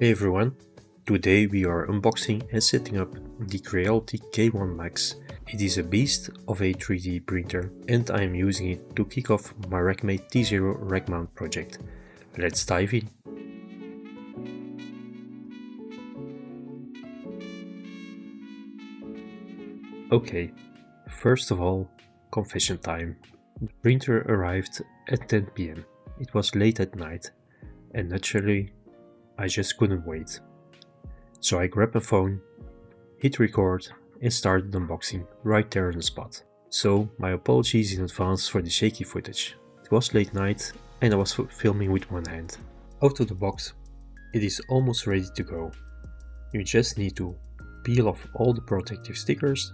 Hey everyone, today we are unboxing and setting up the Creality K1 Max. It is a beast of a 3D printer and I am using it to kick off my RackMate T0 rack mount project. Let's dive in. Okay, first of all, confession time. The printer arrived at 10 PM. It was late at night and naturally I just couldn't wait. So I grabbed my phone, hit record and started unboxing right there on the spot. So my apologies in advance for the shaky footage. It was late night and I was filming with one hand. Out of the box, it is almost ready to go. You just need to peel off all the protective stickers,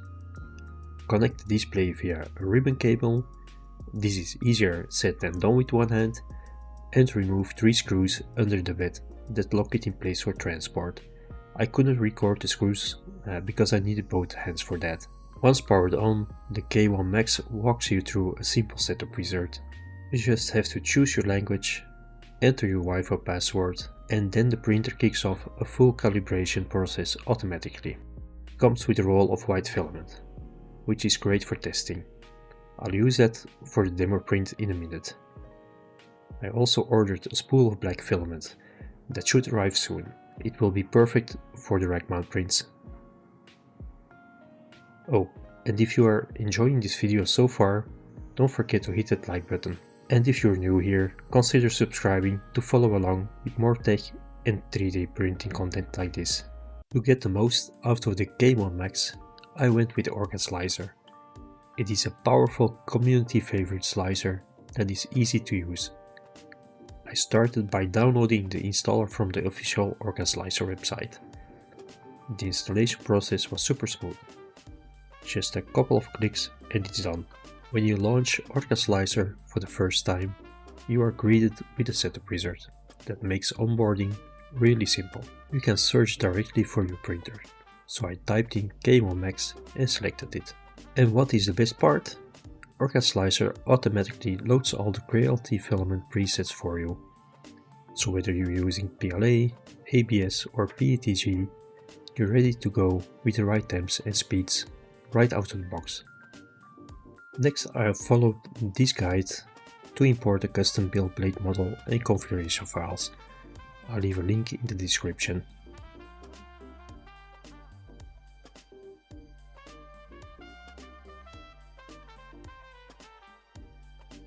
connect the display via a ribbon cable. This is easier said than done with one hand, and remove 3 screws under the bed that lock it in place for transport. I couldn't record the screws because I needed both hands for that. Once powered on, the K1 Max walks you through a simple setup wizard. You just have to choose your language, enter your Wi-Fi password, and then the printer kicks off a full calibration process automatically. It comes with a roll of white filament, which is great for testing. I'll use that for the demo print in a minute. I also ordered a spool of black filament that should arrive soon. It will be perfect for the rack mount prints. Oh, and if you are enjoying this video so far, don't forget to hit that like button. And if you're new here, consider subscribing to follow along with more tech and 3D printing content like this. To get the most out of the K1 Max, I went with the Orca slicer. It is a powerful community favorite slicer that is easy to use. I started by downloading the installer from the official Orca Slicer website. The installation process was super smooth. Just a couple of clicks and it's done. When you launch Orca Slicer for the first time, you are greeted with a setup wizard that makes onboarding really simple. You can search directly for your printer. So I typed in K1 Max and selected it. And what is the best part? Orca Slicer automatically loads all the Creality filament presets for you. So whether you're using PLA, ABS or PETG, you're ready to go with the right temps and speeds right out of the box. Next I have followed this guide to import a custom build blade model and configuration files. I'll leave a link in the description.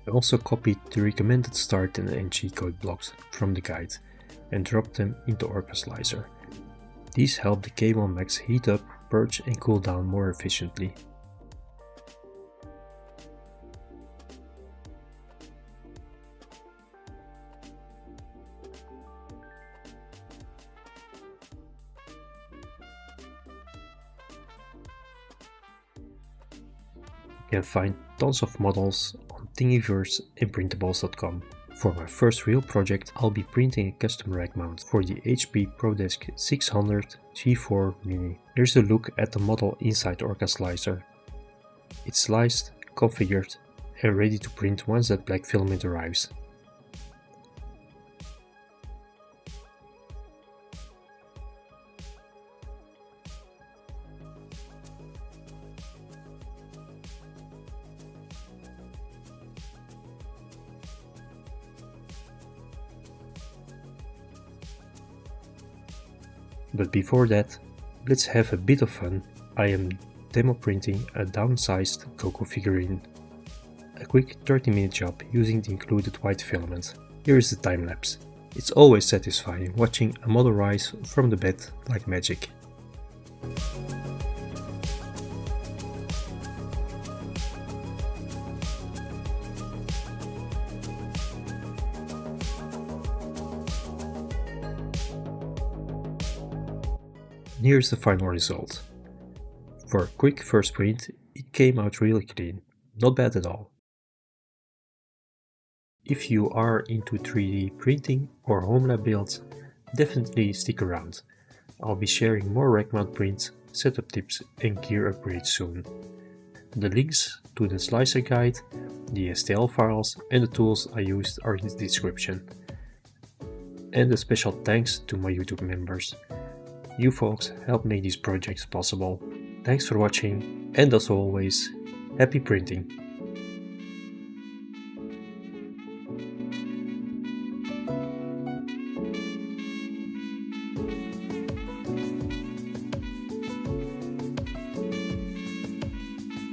I also copied the recommended start and end G-code blocks from the guide and dropped them into Orca Slicer. These help the K1 Max heat up, purge and cool down more efficiently. You can find tons of models on Thingiverse and printables.com. For my first real project, I'll be printing a custom rack mount for the HP ProDesk 600 G4 Mini. Here's a look at the model inside Orca Slicer. It's sliced, configured and ready to print once that black filament arrives. But before that, let's have a bit of fun. I am demo printing a downsized Coco figurine. A quick 30-minute job using the included white filament. Here is the time lapse. It's always satisfying watching a model rise from the bed like magic. Here's the final result. For a quick first print, it came out really clean, not bad at all. If you are into 3D printing or homelab builds, definitely stick around. I'll be sharing more rack mount prints, setup tips and gear upgrades soon. The links to the slicer guide, the STL files and the tools I used are in the description. and a special thanks to my YouTube members. You folks help make these projects possible. Thanks for watching, and as always, happy printing!